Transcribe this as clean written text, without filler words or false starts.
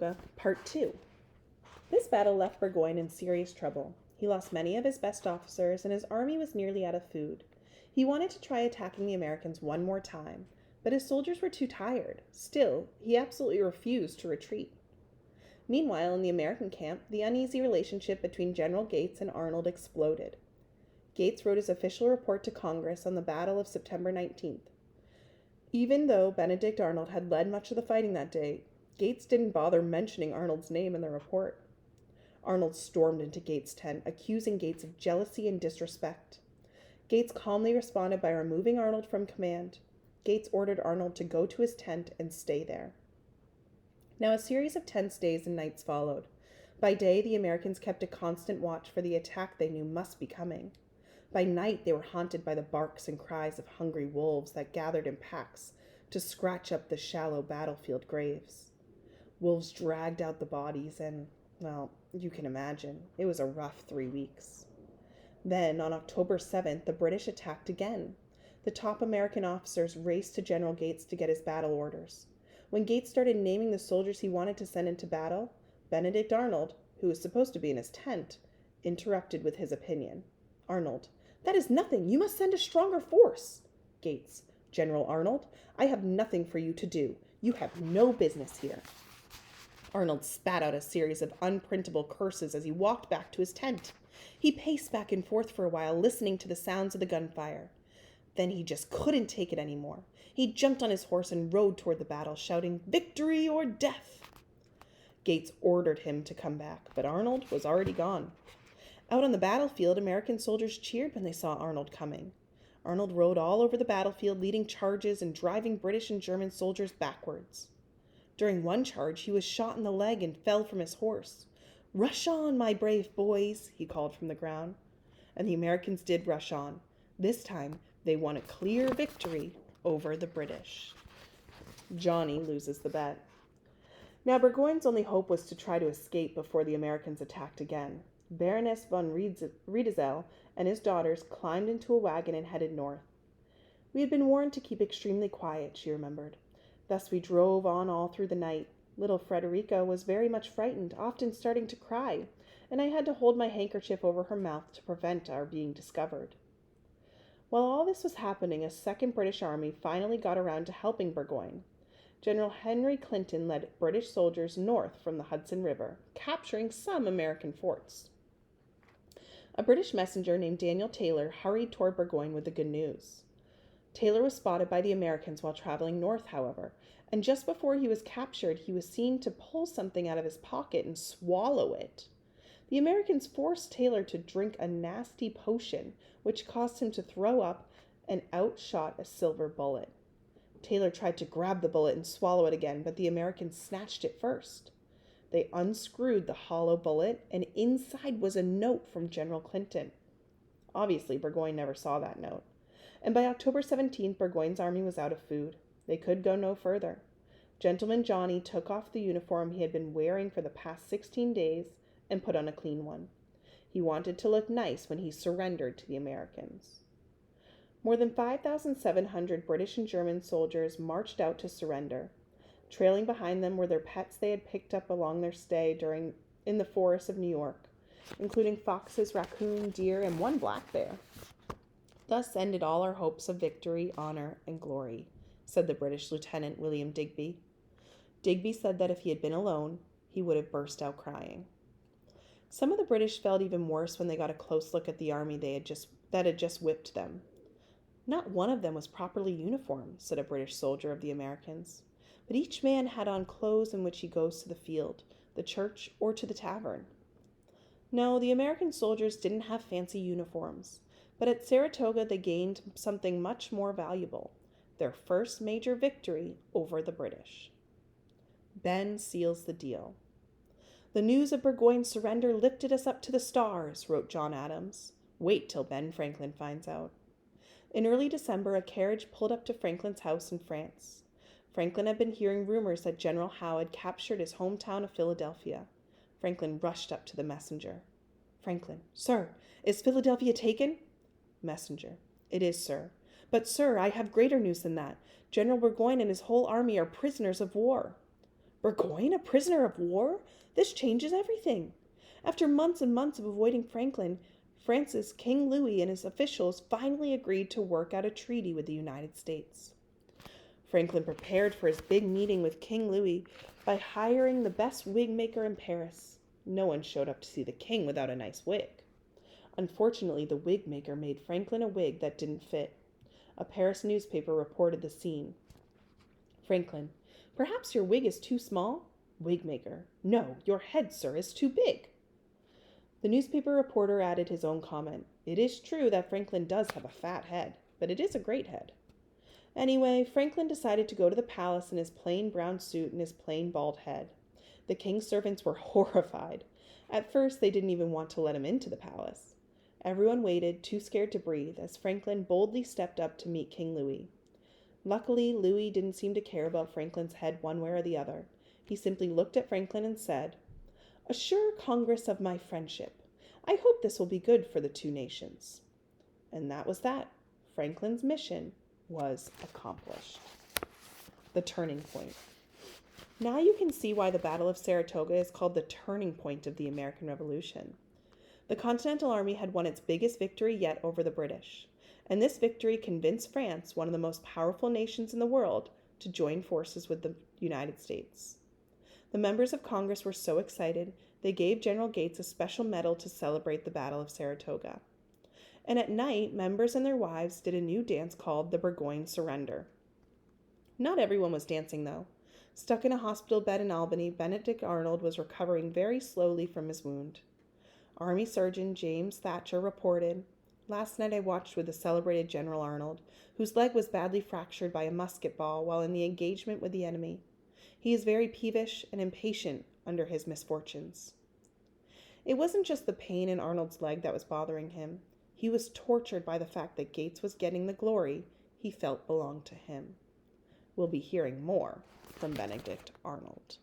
Saratoga, Part 2. This battle left Burgoyne in serious trouble. He lost many of his best officers, and his army was nearly out of food. He wanted to try attacking the Americans one more time, but his soldiers were too tired. Still, he absolutely refused to retreat. Meanwhile, in the American camp, the uneasy relationship between General Gates and Arnold exploded. Gates wrote his official report to Congress on the Battle of September 19th. Even though Benedict Arnold had led much of the fighting that day, Gates didn't bother mentioning Arnold's name in the report. Arnold stormed into Gates' tent, accusing Gates of jealousy and disrespect. Gates calmly responded by removing Arnold from command. Gates ordered Arnold to go to his tent and stay there. Now a series of tense days and nights followed. By day, the Americans kept a constant watch for the attack they knew must be coming. By night, they were haunted by the barks and cries of hungry wolves that gathered in packs to scratch up the shallow battlefield graves. Wolves dragged out the bodies and, well, you can imagine, it was a rough 3 weeks. Then, on October 7th, the British attacked again. The top American officers raced to General Gates to get his battle orders. When Gates started naming the soldiers he wanted to send into battle, Benedict Arnold, who was supposed to be in his tent, interrupted with his opinion. Arnold: "That is nothing. You must send a stronger force." Gates: "General Arnold, I have nothing for you to do. You have no business here." Arnold spat out a series of unprintable curses as he walked back to his tent. He paced back and forth for a while, listening to the sounds of the gunfire. Then he just couldn't take it anymore. He jumped on his horse and rode toward the battle, shouting, "Victory or death!" Gates ordered him to come back, but Arnold was already gone. Out on the battlefield, American soldiers cheered when they saw Arnold coming. Arnold rode all over the battlefield, leading charges and driving British and German soldiers backwards. During one charge, he was shot in the leg and fell from his horse. "Rush on, my brave boys," he called from the ground. And the Americans did rush on. This time, they won a clear victory over the British. Johnny loses the bet. Now, Burgoyne's only hope was to try to escape before the Americans attacked again. Baroness von Riedesel and his daughters climbed into a wagon and headed north. We had been warned to keep extremely quiet, she remembered. Thus we drove on all through the night. Little Frederica was very much frightened, often starting to cry, and I had to hold my handkerchief over her mouth to prevent our being discovered. While all this was happening, a second British army finally got around to helping Burgoyne. General Henry Clinton led British soldiers north from the Hudson River, capturing some American forts. A British messenger named Daniel Taylor hurried toward Burgoyne with the good news. Taylor was spotted by the Americans while traveling north, however, and just before he was captured, he was seen to pull something out of his pocket and swallow it. The Americans forced Taylor to drink a nasty potion, which caused him to throw up, and out shot a silver bullet. Taylor tried to grab the bullet and swallow it again, but the Americans snatched it first. They unscrewed the hollow bullet, and inside was a note from General Clinton. Obviously, Burgoyne never saw that note. And by October 17th, Burgoyne's army was out of food. They could go no further. Gentleman Johnny took off the uniform he had been wearing for the past 16 days and put on a clean one. He wanted to look nice when he surrendered to the Americans. More than 5,700 British and German soldiers marched out to surrender. Trailing behind them were their pets they had picked up along their stay in the forests of New York, including foxes, raccoon, deer, and one black bear. "Thus ended all our hopes of victory, honor, and glory," said the British Lieutenant William Digby. Digby said that if he had been alone, he would have burst out crying. Some of the British felt even worse when they got a close look at the army that had just whipped them. "Not one of them was properly uniformed," said a British soldier of the Americans. "But each man had on clothes in which he goes to the field, the church, or to the tavern." No, the American soldiers didn't have fancy uniforms, but at Saratoga they gained something much more valuable, their first major victory over the British. Ben seals the deal. "The news of Burgoyne's surrender lifted us up to the stars," wrote John Adams. Wait till Ben Franklin finds out. In early December, a carriage pulled up to Franklin's house in France. Franklin had been hearing rumors that General Howe had captured his hometown of Philadelphia. Franklin rushed up to the messenger. Franklin: "Sir, is Philadelphia taken?" Messenger: "It is, sir. But, sir, I have greater news than that. General Burgoyne and his whole army are prisoners of war." Burgoyne, a prisoner of war? This changes everything. After months and months of avoiding Franklin, France's King Louis and his officials finally agreed to work out a treaty with the United States. Franklin prepared for his big meeting with King Louis by hiring the best wig maker in Paris. No one showed up to see the king without a nice wig. Unfortunately, the wig maker made Franklin a wig that didn't fit. A Paris newspaper reported the scene. Franklin, perhaps your wig is too small? Wig maker, no, your head, sir, is too big. The newspaper reporter added his own comment. It is true that Franklin does have a fat head, but it is a great head. Anyway, Franklin decided to go to the palace in his plain brown suit and his plain bald head. The king's servants were horrified. At first, they didn't even want to let him into the palace. Everyone waited, too scared to breathe, as Franklin boldly stepped up to meet King Louis. Luckily, Louis didn't seem to care about Franklin's head one way or the other. He simply looked at Franklin and said, "Assure Congress of my friendship. I hope this will be good for the two nations." And that was that. Franklin's mission was accomplished. The turning point. Now you can see why the Battle of Saratoga is called the turning point of the American Revolution. The Continental Army had won its biggest victory yet over the British, and this victory convinced France, one of the most powerful nations in the world, to join forces with the United States. The members of Congress were so excited, they gave General Gates a special medal to celebrate the Battle of Saratoga. And at night, members and their wives did a new dance called the Burgoyne Surrender. Not everyone was dancing, though. Stuck in a hospital bed in Albany, Benedict Arnold was recovering very slowly from his wound. Army Surgeon James Thatcher reported, "Last night I watched with the celebrated General Arnold, whose leg was badly fractured by a musket ball while in the engagement with the enemy. He is very peevish and impatient under his misfortunes." It wasn't just the pain in Arnold's leg that was bothering him. He was tortured by the fact that Gates was getting the glory he felt belonged to him. We'll be hearing more from Benedict Arnold.